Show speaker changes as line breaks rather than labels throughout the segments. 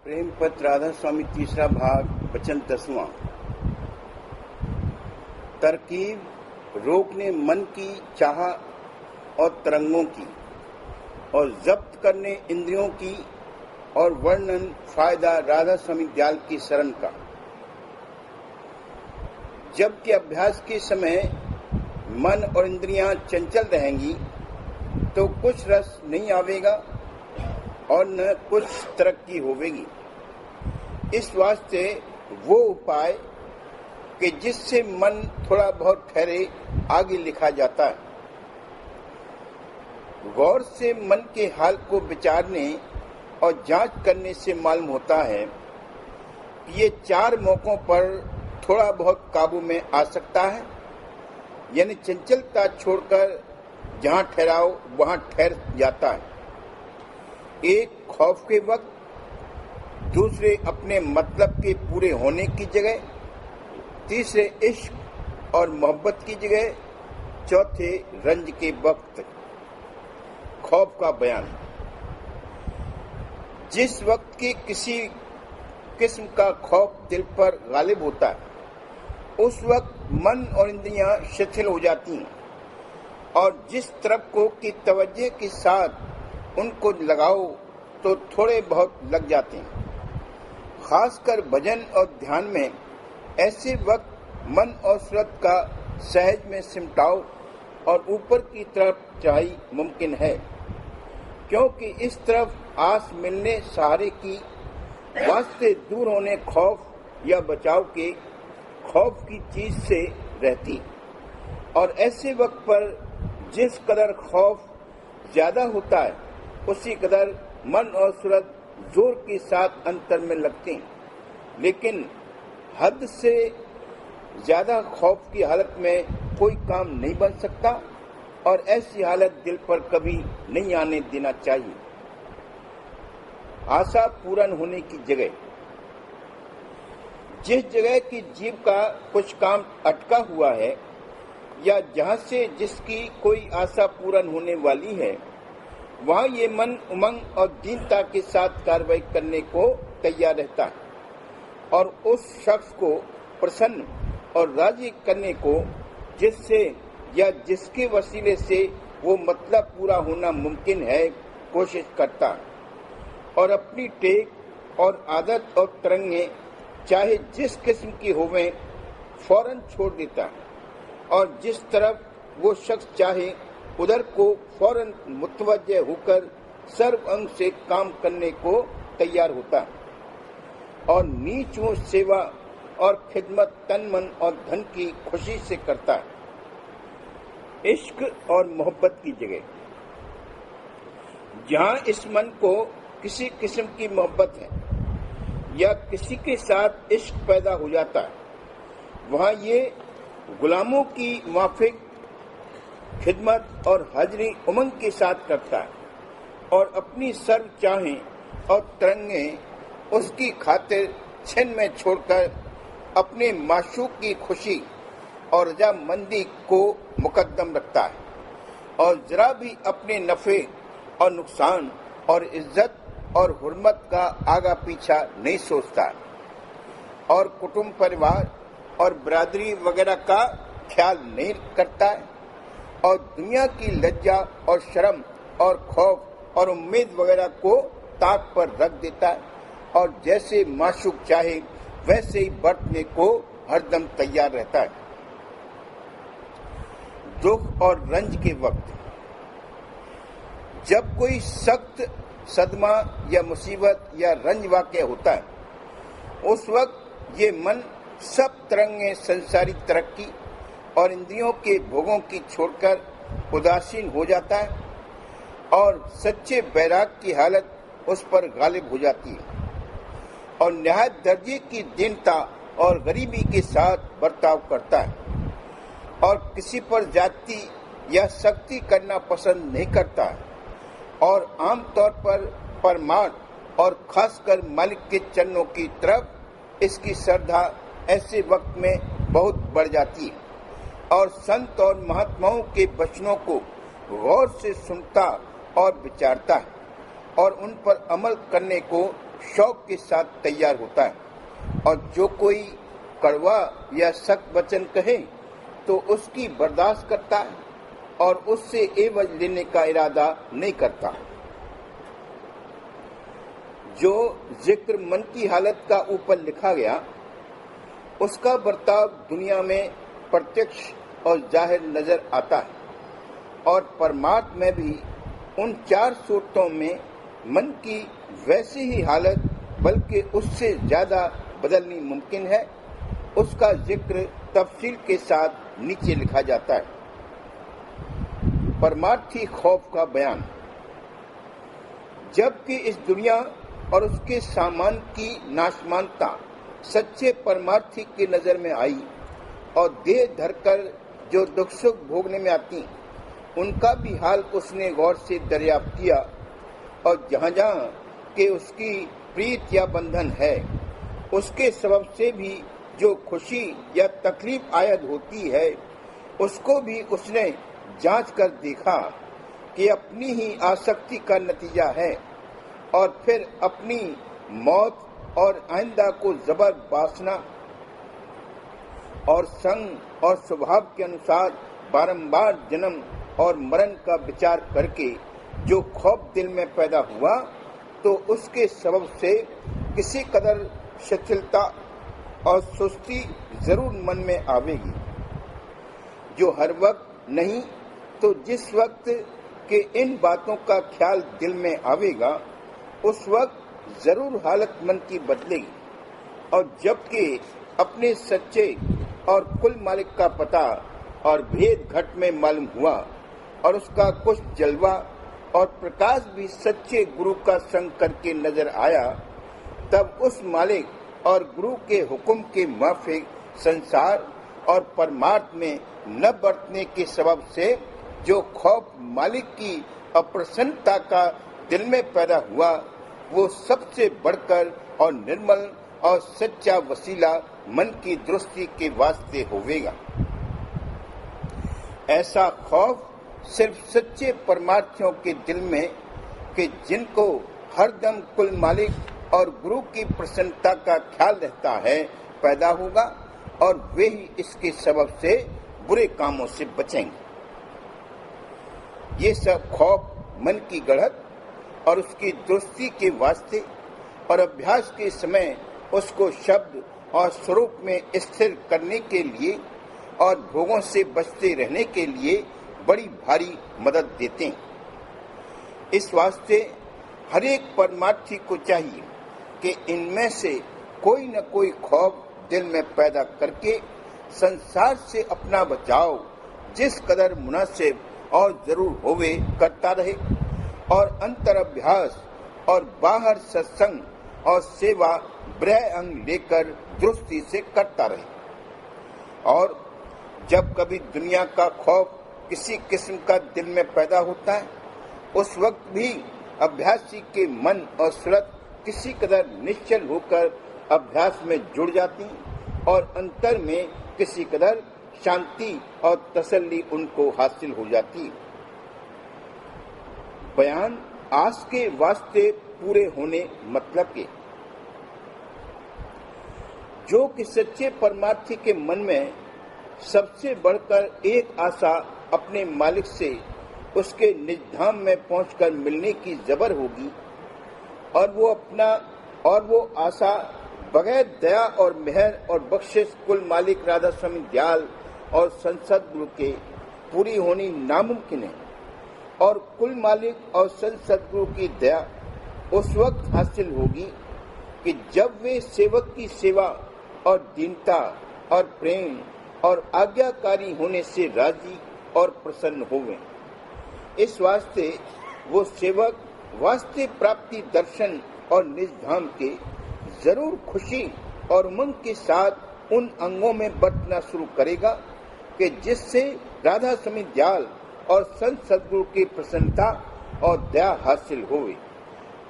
प्रेम पत्र राधा स्वामी तीसरा भाग वचन 10वां। तरकीब रोकने मन की चाह और तरंगों की और जब्त करने इंद्रियों की और वर्णन फायदा राधा स्वामी दयाल की शरण का। जबकि अभ्यास के समय मन और इंद्रियां चंचल रहेंगी तो कुछ रस नहीं आवेगा और न कुछ तरक्की होवेगी। इस वास्ते वो उपाय कि जिससे मन थोड़ा बहुत ठहरे आगे लिखा जाता है। गौर से मन के हाल को विचारने और जांच करने से मालूम होता है कि ये चार मौकों पर थोड़ा बहुत काबू में आ सकता है, यानी चंचलता छोड़कर जहां ठहराओ वहां ठहर जाता है। एक खौफ के वक्त, दूसरे अपने मतलब के पूरे होने की जगह, तीसरे इश्क और मोहब्बत की जगह, चौथे रंज के वक्त। खौफ का बयान। जिस वक्त की किसी किस्म का खौफ दिल पर गालिब होता है उस वक्त मन और इंद्रियां शिथिल हो जाती हैं और जिस तरफ को की तवज्जो के साथ उनको लगाओ तो थोड़े बहुत लग जाते हैं। खासकर भजन और ध्यान में ऐसे वक्त मन और सूरत का सहज में सिमटाओ और ऊपर की तरफ चढ़ाई मुमकिन है, क्योंकि इस तरफ आस मिलने सहारे की वास्ते दूर होने खौफ या बचाव के खौफ की चीज से रहती। और ऐसे वक्त पर जिस कदर खौफ ज्यादा होता है उसी कदर मन और सूरत जोर के साथ अंतर में लगते हैं। लेकिन हद से ज्यादा खौफ की हालत में कोई काम नहीं बन सकता और ऐसी हालत दिल पर कभी नहीं आने देना चाहिए। आशा पूर्ण होने की जगह। जिस जगह की जीव का कुछ काम अटका हुआ है या जहां से जिसकी कोई आशा पूर्ण होने वाली है, वहां ये मन उमंग और दीनता के साथ कार्रवाई करने को तैयार रहता है और उस शख्स को प्रसन्न और राजी करने को जिससे या जिसके वसीले से वो मतलब पूरा होना मुमकिन है कोशिश करता है और अपनी टेक और आदत और तरंगे चाहे जिस किस्म की होवें फौरन छोड़ देता है और जिस तरफ वो शख्स चाहे उधर को फौरन मुतवज्जे होकर सर्व अंग से काम करने को तैयार होता है और नीच ऊंच सेवा और खिदमत तन मन और धन की खुशी से करता है। इश्क और मोहब्बत की जगह। जहां इस मन को किसी किस्म की मोहब्बत है या किसी के साथ इश्क पैदा हो जाता है, वहां ये गुलामों की माफिक खिदमत और हाजरी उमंग के साथ करता है और अपनी सर्व चाहें और तरंगे उसकी खातिर छिन में छोड़कर अपने माशूक की खुशी और रजामंदी को मुकद्दम रखता है और जरा भी अपने नफे और नुकसान और इज्जत और हुर्मत का आगा पीछा नहीं सोचता और कुटुंब परिवार और बरादरी वगैरह का ख्याल नहीं करता है और दुनिया की लज्जा और शर्म और खौफ और उम्मीद वगैरह को ताक पर रख देता है और जैसे माशूक चाहे वैसे ही बरतने को हरदम तैयार रहता है। दुख और रंज के वक्त। जब कोई सख्त सदमा या मुसीबत या रंज वाक़या होता है उस वक्त ये मन सब तरंगे संसारी तरक्की और इंद्रियों के भोगों की छोड़कर उदासीन हो जाता है और सच्चे बैराग की हालत उस पर गालिब हो जाती है और निहायत दर्जे की दीनता और गरीबी के साथ बर्ताव करता है और किसी पर जाति या सख्ती करना पसंद नहीं करता है और आमतौर पर परमार्थ और खासकर मालिक के चरणों की तरफ इसकी श्रद्धा ऐसे वक्त में बहुत बढ़ जाती है और संत और महात्माओं के वचनों को गौर से सुनता और विचारता है और उन पर अमल करने को शौक के साथ तैयार होता है, और जो कोई कड़वा या सख्त वचन कहे तो उसकी बर्दाश्त करता है और उससे एवज लेने का इरादा नहीं करता। जो जिक्र मन की हालत का ऊपर लिखा गया, उसका बर्ताव दुनिया में प्रत्यक्ष और जाहिर नजर आता है, और परमार्थ में भी उन 4 सूरतों में मन की वैसी ही हालत बल्कि उससे ज्यादा बदलनी मुमकिन है। उसका जिक्र तफसील के साथ नीचे लिखा जाता है। परमार्थी खौफ का बयान। जबकि इस दुनिया और उसके सामान की नाशमानता सच्चे परमार्थी की नजर में आई और देह धरकर जो दुख सुख भोगने में आती, उनका भी हाल उसने गौर से दरियाफ्त किया, और जहाँ जहाँ के उसकी प्रीत या बंधन है, उसके सबब से भी जो खुशी या तकलीफ आयद होती है, उसको भी उसने जांच कर देखा कि अपनी ही आसक्ति का नतीजा है, और फिर अपनी मौत और आइंदा को जबर वासना और संग और स्वभाव के अनुसार बारंबार जन्म और मरण का विचार करके जो खौफ दिल में पैदा हुआ, तो उसके सबब से किसी कदर शिथिलता और सुस्ती जरूर मन में आवेगी, जो हर वक्त नहीं तो जिस वक्त के इन बातों का ख्याल दिल में आवेगा, उस वक्त जरूर हालत मन की बदलेगी। और जबकि अपने सच्चे और कुल मालिक का पता और भेद घट में मालूम हुआ, और उसका कुछ जलवा और प्रकाश भी सच्चे गुरु का संग करके नजर आया, तब उस मालिक और गुरु के हुक्म के मुआफिक संसार और परमार्थ में न बरतने के सबब से जो खौफ मालिक की अप्रसन्नता का दिल में पैदा हुआ, वो सबसे बढ़कर और निर्मल और सच्चा वसीला मन की दृष्टि के वास्ते होवेगा। ऐसा खौफ सिर्फ सच्चे परमार्थियों के दिल में, कि जिनको हरदम कुल मालिक और गुरु की प्रसन्नता का ख्याल रहता है, पैदा होगा, और वे ही इसके सबब से बुरे कामों से बचेंगे। ये सब खौफ मन की गढ़त और उसकी दुरुस्ती के वास्ते और अभ्यास के समय उसको शब्द और स्वरूप में स्थिर करने के लिए और भोगों से बचते रहने के लिए बड़ी भारी मदद देते हैं। इस वास्ते हर एक परमार्थी को चाहिए कि इनमें से कोई न कोई खौफ दिल में पैदा करके संसार से अपना बचाव जिस कदर मुनासिब और जरूर होवे करता रहे, और अंतर अभ्यास और बाहर सत्संग और सेवा ब्रह अंग लेकर दुरुस्ती से करता रहे। और जब कभी दुनिया का खौफ किसी किस्म का दिल में पैदा होता है, उस वक्त भी अभ्यासी के मन और सूरत किसी कदर निश्चल होकर अभ्यास में जुड़ जाती, और अंतर में किसी कदर शांति और तसल्ली उनको हासिल हो जाती। बयान आस के वास्ते पूरे होने मतलब के। जो कि सच्चे परमार्थी के मन में सबसे बढ़कर एक आशा अपने मालिक से उसके निज धाम में पहुंचकर मिलने की जबर होगी, और वो आशा बगैर दया और मेहर और बख्शिश कुल मालिक राधा स्वामी दयाल और संसद गुरु के पूरी होनी नामुमकिन है। और कुल मालिक और संसद गुरु की दया उस वक्त हासिल होगी कि जब वे सेवक की सेवा और दीनता और प्रेम और आज्ञाकारी होने से राजी और प्रसन्न होवें। इस वास्ते वो सेवक वास्ते प्राप्ति दर्शन और निज धाम के जरूर खुशी और उमंग के साथ उन अंगों में बरतना शुरू करेगा कि जिससे राधा स्वामी दयाल और संत सदगुरु की प्रसन्नता और दया हासिल होवे,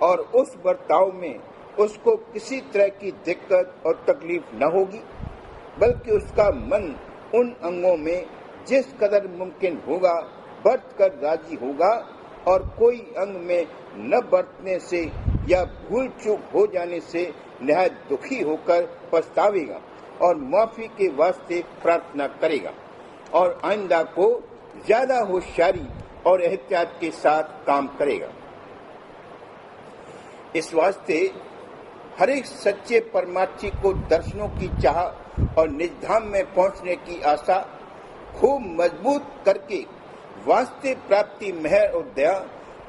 और उस बर्ताव में उसको किसी तरह की दिक्कत और तकलीफ न होगी, बल्कि उसका मन उन अंगों में जिस कदर मुमकिन होगा बरत कर राजी होगा, और कोई अंग में न बरतने से या भूल चूक हो जाने से निहायत दुखी होकर पछतावेगा और माफी के वास्ते प्रार्थना करेगा और आइंदा को ज्यादा होशियारी और एहतियात के साथ काम करेगा। इस वास्ते हर एक सच्चे परमार्थी को दर्शनों की चाह और निजधाम में पहुंचने की आशा खूब मजबूत करके वास्ते प्राप्ति मेहर और दया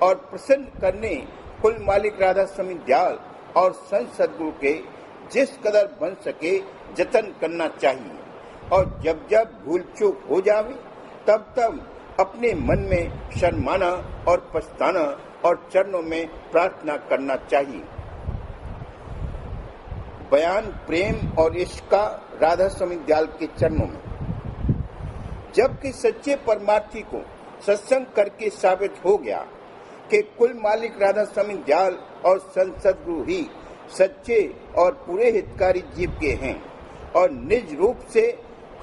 और प्रसन्न करने कुल मालिक राधा स्वामी दयाल और संत सद्गुरु के जिस कदर बन सके जतन करना चाहिए और जब जब भूल चूक हो जावे तब तब अपने मन में शर्माना और पछताना और चरणों में प्रार्थना करना चाहिए। बयान प्रेम और इश्क का राधा स्वामी दयाल के चरणों में। जबकि सच्चे परमार्थी को सत्संग करके साबित हो गया कि कुल मालिक राधा स्वामी दयाल और संत सद्गुरु ही सच्चे और पूरे हितकारी जीव के हैं और निज रूप से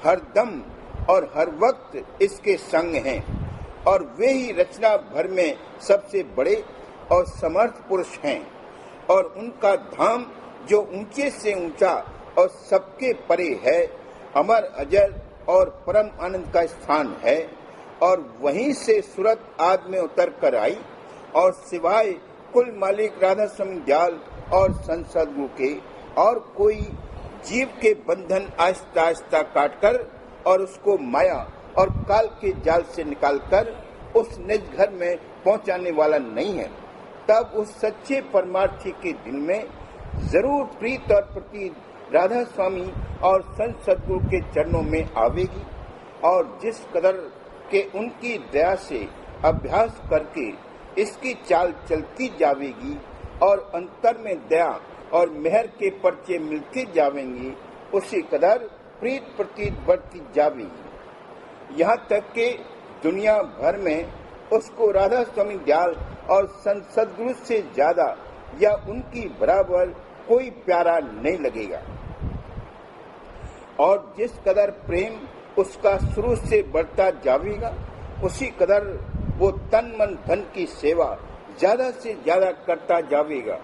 हर दम और हर वक्त इसके संग हैं और वे ही रचना भर में सबसे बड़े और समर्थ पुरुष हैं और उनका धाम जो ऊंचे से ऊंचा और सबके परे है, अमर अजर और परम आनंद का स्थान है और वहीं से सूरत आदि में उतर कर आई और सिवाय कुल मालिक राधा स्वामी दयाल और संत सद्गुरु के और कोई जीव के बंधन आहिस्ता आहिस्ता काटकर और उसको माया और काल के जाल से निकालकर उस निज घर में पहुंचाने वाला नहीं है। तब उस सच्चे परमार्थी के दिल में जरूर प्रीत और प्रतीत राधा स्वामी और संत सद्गुरु के चरणों में आवेगी और जिस कदर के उनकी दया से अभ्यास करके इसकी चाल चलती जावेगी और अंतर में दया और मेहर के पर्चे मिलते जावेंगे, उसी कदर प्रीत प्रतीत बढ़ती जावेगी। यहाँ तक कि दुनिया भर में उसको राधा स्वामी दयाल और संत सद्गुरु से ज्यादा या उनकी बराबर कोई प्यारा नहीं लगेगा। और जिस कदर प्रेम उसका शुरू से बढ़ता जावेगा, उसी कदर वो तन मन धन की सेवा ज्यादा से ज्यादा करता जावेगा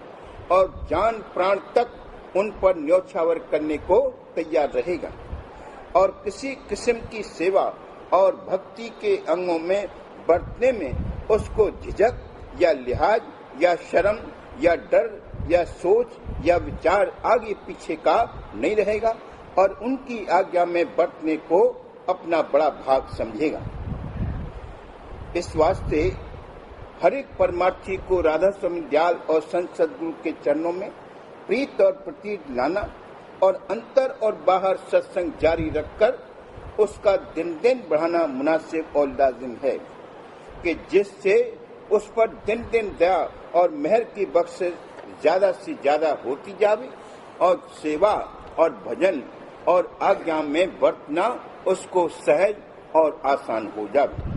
और जान प्राण तक उन पर न्योछावर करने को तैयार रहेगा और किसी किस्म की सेवा और भक्ति के अंगों में बरतने में उसको झिझक या लिहाज या शर्म या डर या सोच या विचार आगे पीछे का नहीं रहेगा और उनकी आज्ञा में बरतने को अपना बड़ा भाग समझेगा। इस वास्ते हर एक परमार्थी को राधा स्वामी दयाल और संत सद्गुरु के चरणों में प्रीत और प्रतीत लाना और अंतर और बाहर सत्संग जारी रखकर उसका दिन दिन बढ़ाना मुनासिब और लाजिम है कि जिससे उस पर दिन दिन दया और मेहर की बख्शिश ज्यादा से ज्यादा होती जावे और सेवा और भजन और आज्ञा में बरतना उसको सहज और आसान हो जावे।